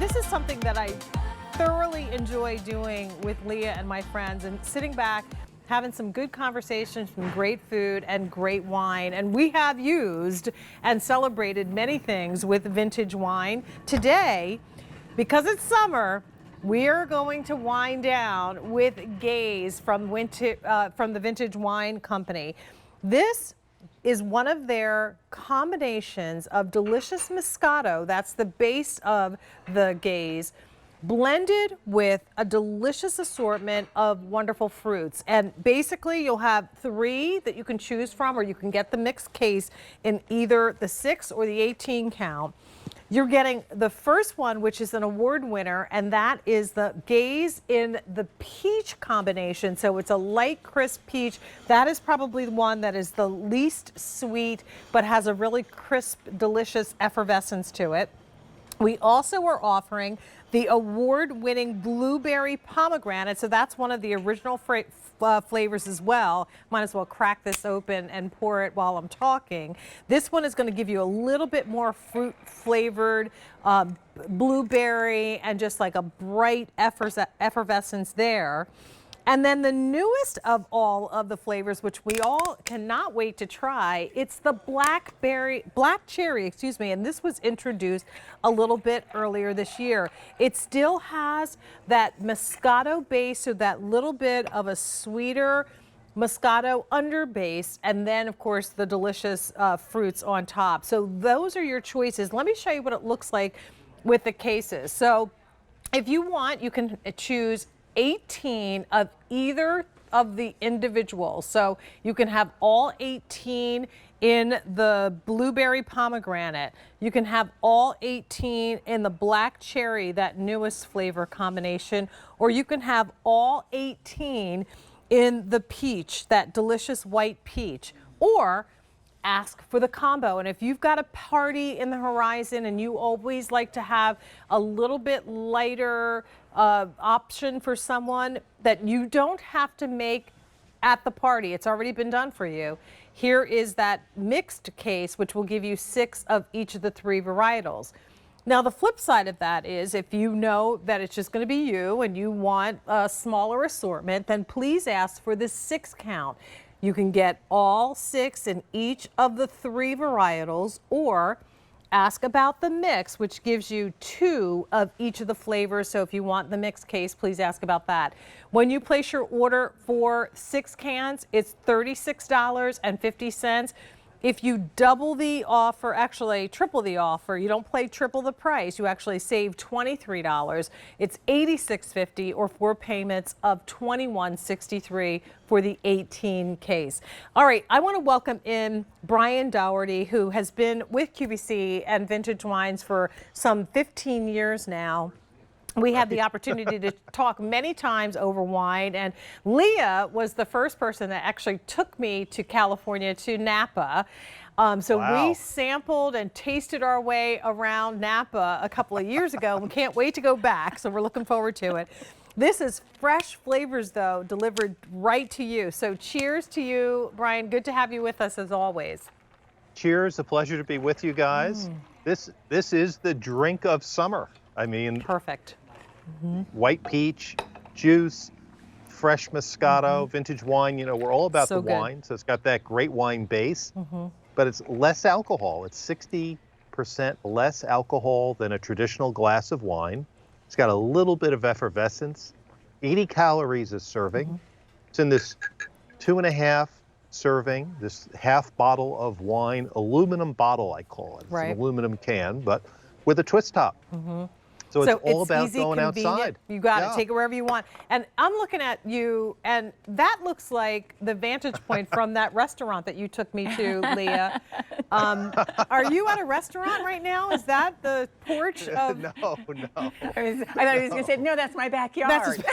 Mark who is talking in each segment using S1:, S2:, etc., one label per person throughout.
S1: this is something that I thoroughly enjoy doing with Leah and my friends, and sitting back, having some good conversations, some great food and great wine. And we have used and celebrated many things with vintage wine. Today, because it's summer, we are going to wind down with Gaze from the Vintage Wine Company. This is one of their combinations of delicious Moscato, that's the base of the Gaze, blended with a delicious assortment of wonderful fruits. And basically you'll have 3 that you can choose from, or you can get the mixed case in either the 6 or the 18 count. You're getting the first one, which is an award winner, and that is the Gaze in the peach combination. So it's a light, crisp peach. That is probably the one that is the least sweet, but has a really crisp, delicious effervescence to it. We also are offering the award-winning blueberry pomegranate. So that's one of the original flavors as well. Might as well crack this open and pour it while I'm talking. This one is going to give you a little bit more fruit flavored blueberry and just like a bright effervescence there. And then the newest of all of the flavors, which we all cannot wait to try, it's the black cherry, excuse me, and this was introduced a little bit earlier this year. It still has that Moscato base, so that little bit of a sweeter Moscato underbase, and then of course the delicious fruits on top. So those are your choices. Let me show you what it looks like with the cases. So if you want, you can choose 18 of either of the individuals. So you can have all 18 in the blueberry pomegranate. You can have all 18 in the black cherry, that newest flavor combination, or you can have all 18 in the peach, that delicious white peach, or ask for the combo. And if you've got a party in the horizon and you always like to have a little bit lighter option for someone that you don't have to make at the party, it's already been done for you, here is that mixed case, which will give you 6 of each of the 3 varietals. Now the flip side of that is, if you know that it's just going to be you and you want a smaller assortment, then please ask for the 6 count. You can get all 6 in each of the 3 varietals, or ask about the mix, which gives you 2 of each of the flavors. So if you want the mixed case, please ask about that. When you place your order for 6 cans, it's $36.50. If you double the offer, actually triple the offer, you don't pay triple the price, you actually save $23. It's $86.50, or 4 payments of $21.63 for the 18 case. All right, I want to welcome in Brian Dougherty, who has been with QVC and Vintage Wines for some 15 years now. We had the opportunity to talk many times over wine, and Leah was the first person that actually took me to California, to Napa. So we sampled and tasted our way around Napa a couple of years ago, and we can't wait to go back, so we're looking forward to it. This is fresh flavors, though, delivered right to you. So cheers to you, Brian. Good to have you with us as always.
S2: Cheers, a pleasure to be with you guys. This is the drink of summer. I mean,
S1: perfect.
S2: White peach, juice, fresh Moscato, vintage wine. You know, we're all about the wine, so it's got that great wine base, but it's less alcohol. It's 60% less alcohol than a traditional glass of wine. It's got a little bit of effervescence, 80 calories a serving. It's in this 2.5 serving, this half bottle of wine, aluminum bottle, I call it. It's an aluminum can, but with a twist top. So it's all about
S1: easy,
S2: going outside.
S1: You got it. Take it wherever you want. And I'm looking at you, and that looks like the vantage point from that restaurant that you took me to, Leah. Are you at a restaurant right now? Is that the porch of...
S2: No.
S3: I thought he was going to say, no, that's my backyard.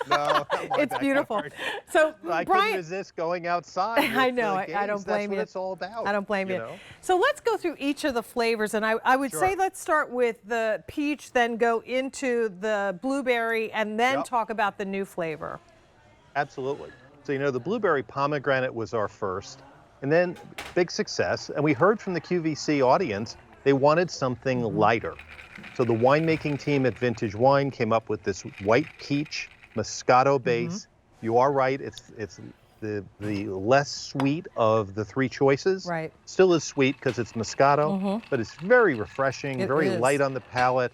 S2: No,
S1: it's beautiful. So
S2: I
S1: Brian,
S2: couldn't resist going outside.
S1: I know. I don't blame you.
S2: That's what it's all about.
S1: I don't blame you. So let's go through each of the flavors, and I would say let's start with the peach, then go into the blueberry, and then talk about the new flavor.
S2: Absolutely. So the blueberry pomegranate was our first, and then big success. And we heard from the QVC audience they wanted something lighter. So the winemaking team at Vintage Wine came up with this white peach Moscato base. You are right. It's the less sweet of the three choices.
S1: Right.
S2: Still is sweet because it's Moscato, but it's very refreshing, very light on the palate,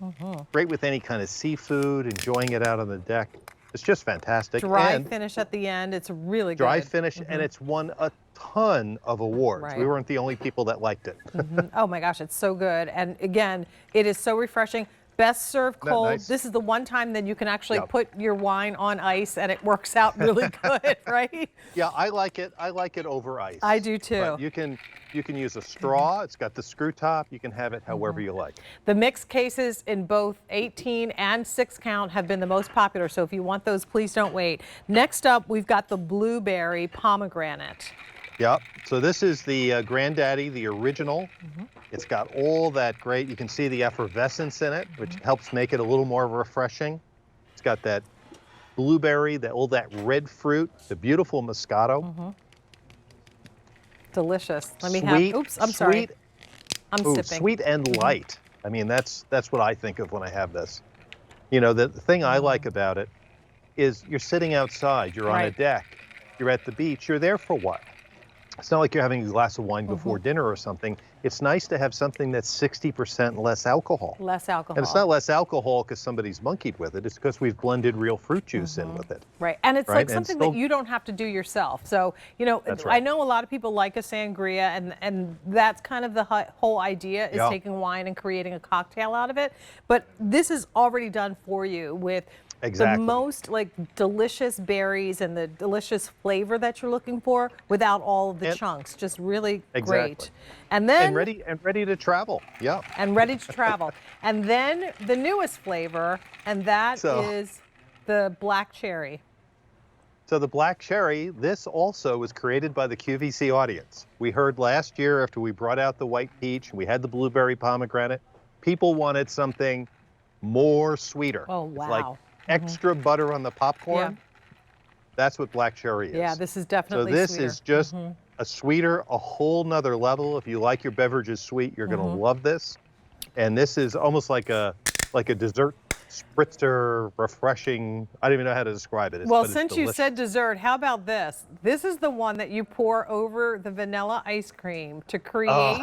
S2: great with any kind of seafood, enjoying it out on the deck. It's just fantastic.
S1: Dry
S2: and
S1: finish at the end. It's really good.
S2: dry finish, and it's won a ton of awards.
S1: Right.
S2: We weren't the only people that liked it.
S1: Oh my gosh, it's so good. And again, it is so refreshing. Best served
S2: Isn't that
S1: cold.
S2: nice?
S1: This is the one time that you can actually
S2: Yep.
S1: put your wine on ice and it works out really good, right?
S2: Yeah, I like it. I like it over ice.
S1: I do too.
S2: But you can use a straw. It's got the screw top. You can have it however you like.
S1: The mixed cases in both 18 and 6 count have been the most popular. So if you want those, please don't wait. Next up, we've got the blueberry pomegranate.
S2: Yep. So this is the Granddaddy, the original. It's got all that great, you can see the effervescence in it, which helps make it a little more refreshing. It's got that blueberry, all that red fruit, the beautiful Moscato.
S1: Delicious. Let me
S2: Sweet,
S1: have, oops, I'm sorry.
S2: sweet,
S1: I'm sipping.
S2: Sweet and light. I mean, that's what I think of when I have this. You know, the thing I like about it is you're sitting outside, you're on a
S1: Right.
S2: deck, you're at the beach, you're there for what? It's not like you're having a glass of wine before dinner or something. It's nice to have something that's 60% less alcohol.
S1: Less alcohol.
S2: And it's not less alcohol because somebody's monkeyed with it. It's because we've blended real fruit juice in with it.
S1: Right, and it's
S2: Right,
S1: like
S2: and
S1: something
S2: still-
S1: that you don't have to do yourself. So, you know,
S2: That's
S1: I
S2: right.
S1: know a lot of people like a sangria, and that's kind of the whole idea is
S2: Yeah.
S1: taking wine and creating a cocktail out of it. But this is already done for you with the
S2: Exactly.
S1: most like delicious berries and the delicious flavor that you're looking for without all of the
S2: And-
S1: chunks. Just really
S2: Exactly.
S1: great. And then
S2: And ready to travel. Yeah.
S1: and ready to travel. And then the newest flavor, and that is
S2: So-
S1: the black cherry.
S2: So the black cherry, this also was created by the QVC audience. We heard last year after we brought out the white peach and we had the blueberry pomegranate, people wanted something more sweeter.
S1: Oh,
S2: It's like
S1: wow.
S2: extra butter on the popcorn.
S1: Yeah.
S2: That's what black cherry is.
S1: Yeah, this is
S2: So
S1: definitely
S2: this
S1: sweeter.
S2: is just a sweeter, a whole nother level. If you like your beverages sweet, you're going to love this. And this is almost like a dessert spritzer, refreshing. I don't even know how to describe it.
S1: Well,
S2: but it's
S1: since you
S2: delicious.
S1: said dessert, how about this? This is the one that you pour over the vanilla ice cream to create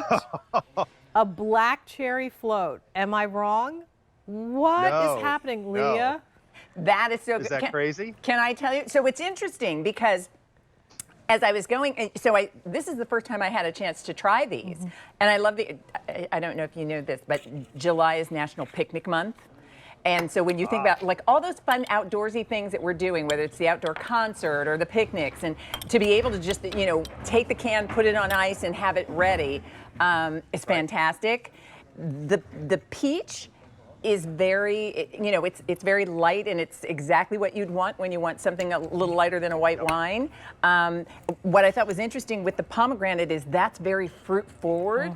S1: a black cherry float. Am I wrong? What
S2: No,
S1: is happening,
S2: no.
S1: Leah?
S3: That is so
S2: Is
S3: good.
S2: that crazy?
S3: Can I tell you? So it's interesting because as I was going, this is the first time I had a chance to try these. And I love I don't know if you know this, but July is National Picnic Month. And so when you think about like all those fun outdoorsy things that we're doing, whether it's the outdoor concert or the picnics, and to be able to just, you know, take the can, put it on ice and have it ready is fantastic. The peach is very, you know, it's very light, and it's exactly what you'd want when you want something a little lighter than a white wine. What I thought was interesting with the pomegranate is that's very fruit forward.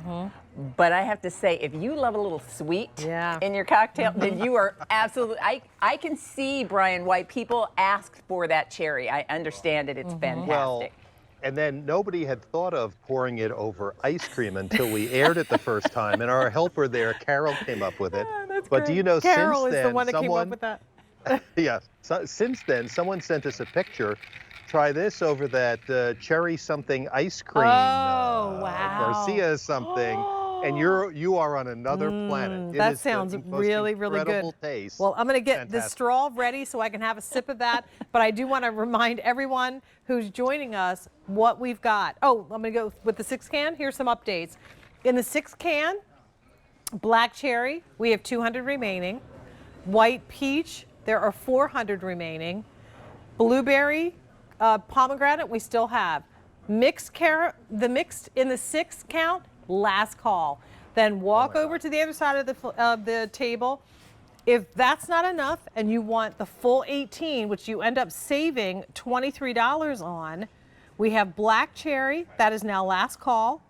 S3: But I have to say, if you love a little sweet in your cocktail, then you are absolutely, I can see, Brian, why people asked for that cherry. I understand it, it's fantastic.
S2: Well, and then nobody had thought of pouring it over ice cream until we aired it the first time. And our helper there, Carol, came up with it.
S1: That's
S2: But do you know,
S1: Carol
S2: since
S1: is
S2: then,
S1: the one that came up
S2: someone,
S1: with that.
S2: since then, someone sent us a picture. Try this over that cherry something ice cream.
S1: Oh, wow.
S2: Garcia something. And you are on another planet. It
S1: That
S2: is the
S1: sounds
S2: most
S1: really, really good.
S2: incredible taste.
S1: Well, I'm going to get the
S2: Fantastic.
S1: straw ready so I can have a sip of that. But I do want to remind everyone who's joining us what we've got. Oh, I'm going to go with the 6 can. Here's some updates. In the 6 can, black cherry, we have 200 remaining. White peach, there are 400 remaining. Blueberry, pomegranate, we still have. Mixed in the 6 count, last call. Then walk over to the other side of the table. If that's not enough and you want the full 18, which you end up saving $23 on, we have black cherry, that is now last call.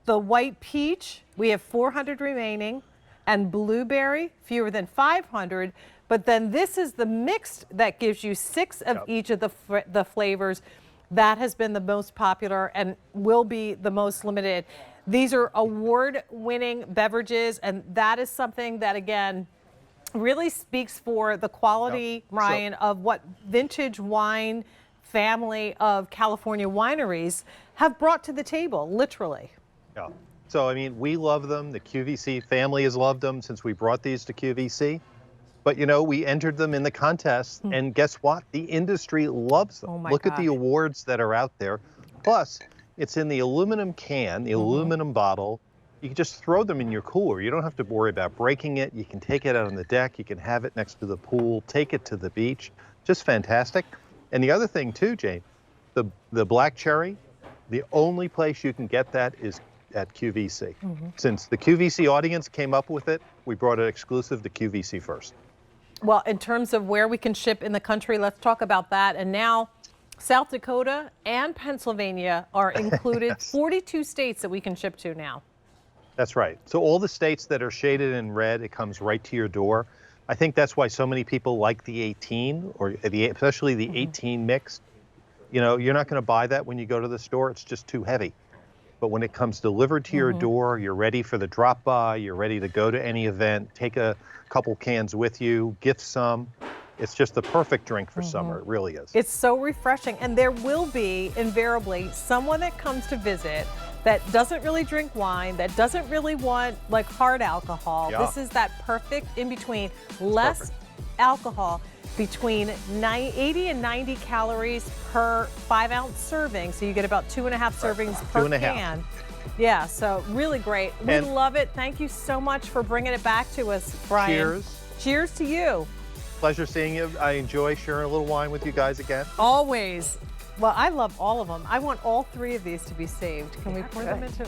S1: The white peach, we have 400 remaining, and blueberry, fewer than 500. But then this is the mixed that gives you 6 of each of the flavors. That has been the most popular and will be the most limited. These are award-winning beverages, and that is something that, again, really speaks for the quality, Ryan, of what vintage wine family of California wineries have brought to the table, literally.
S2: Yeah. So, I mean, we love them. The QVC family has loved them since we brought these to QVC. But, you know, we entered them in the contest, and guess what? The industry loves them.
S1: Oh my
S2: Look at the
S1: gosh.
S2: awards that are out there. Plus, it's in the aluminum can, the aluminum bottle. You can just throw them in your cooler. You don't have to worry about breaking it. You can take it out on the deck. You can have it next to the pool, take it to the beach. Just fantastic. And the other thing, too, Jane, the black cherry, the only place you can get that is at QVC. Since the QVC audience came up with it, we brought it exclusive to QVC first.
S1: Well, in terms of where we can ship in the country, let's talk about that. And now South Dakota and Pennsylvania are included. 42 states that we can ship to now.
S2: That's right. So all the states that are shaded in red, it comes right to your door. I think that's why so many people like the 18, or especially the 18 mixed. You know, you're not going to buy that when you go to the store. It's just too heavy. But when it comes delivered to your door, you're ready for the drop by, you're ready to go to any event, take a couple cans with you, gift some. It's just the perfect drink for summer. It really is.
S1: It's so refreshing. And there will be invariably someone that comes to visit that doesn't really drink wine, that doesn't really want like hard alcohol.
S2: Yeah.
S1: This is that perfect in between, less alcohol, between 80 and 90 calories per 5-ounce serving. So you get about 2.5 servings per
S2: 2.5.
S1: can. Yeah, so really great. We love it. Thank you so much for bringing it back to us, Brian.
S2: Cheers.
S1: Cheers to you.
S2: Pleasure seeing you. I enjoy sharing a little wine with you guys again.
S1: Always. Well, I love all of them. I want all 3 of these to be saved. Can we pour them into?